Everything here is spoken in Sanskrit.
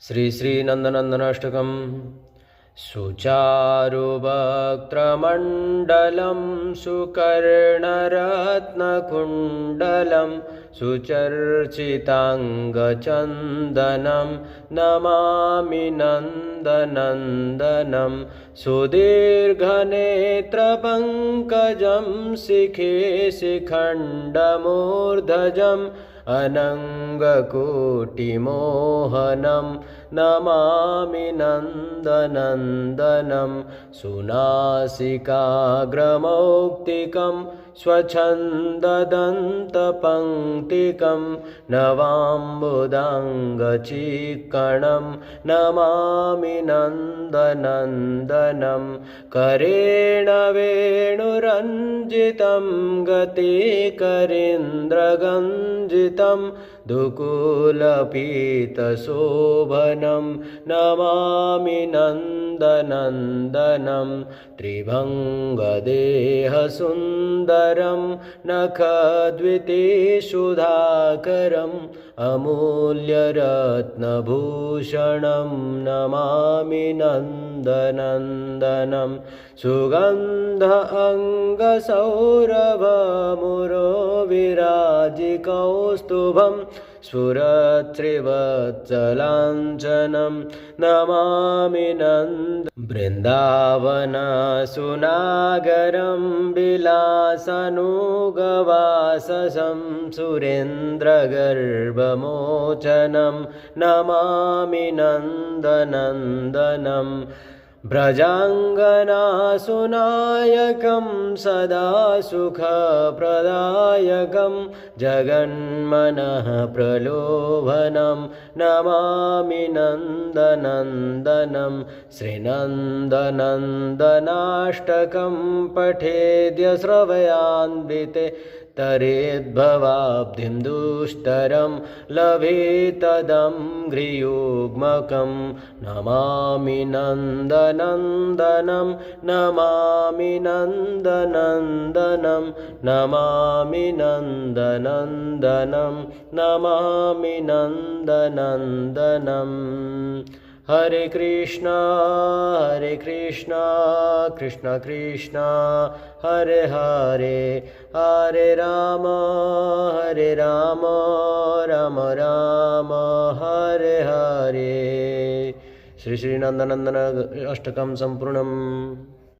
श्री श्रीनन्दनन्दनाष्टकं सुचारुवक्त्रमण्डलं सुकर्णरत्नकुण्डलं सुचर्चिताङ्गचन्दनं नमामि नन्दनन्दनं सुदीर्घनेत्रपङ्कजं शिखे शिखण्डमूर्धजम् अनङ्गकोटिमोहनं नमामि नन्दनन्दनं सुनासिकाग्रमौक्तिकं स्वच्छन्ददन्तपङ्क्तिकं नवाम्बुदाङ्गचिक्कणं नमामि नन्दनन्दनं करेण वेणुरञ्जितं गतिकरीन्द्रगञ्जितं दुकूलपीतशोभनं नमामि नन्दनन्दनं त्रिभङ्गदेहसुन्दरं नखद्वितीसुधाकरम् अमूल्यरत्नभूषणं नमामि नन्दनन्दनं सुगन्ध अङ्गसौरभमुरोविराजिकौस्तुभं स्फुरत्रिवत्सलाञ्छनं नमामि बृन्दावनसुनागरं विलासनुगवाससं सुरेन्द्रगर्भमोचनं नमामि नन्दनन्दनं व्रजाङ्गनासुनायकं सदा सुखप्रदायकं जगन्मनः प्रलोभनं नमामि नन्दनन्दनं श्रीनन्दनन्दनाष्टकं पठेद्य श्रवयान्विते तरेद्भवाब्धिं दुष्टरं लभेतदं घ्रियुग्मकं नमामि नन्दनन्दनं नमामि नन्दनन्दनं नमामि नन्दनन्दनं नमामि नन्दनन्दनं हरे कृष्णा कृष्ण कृष्ण हरे हरे हरे राम राम राम हरे हरे। श्री श्रीनन्दनन्दन अष्टकं सम्पूर्णम्।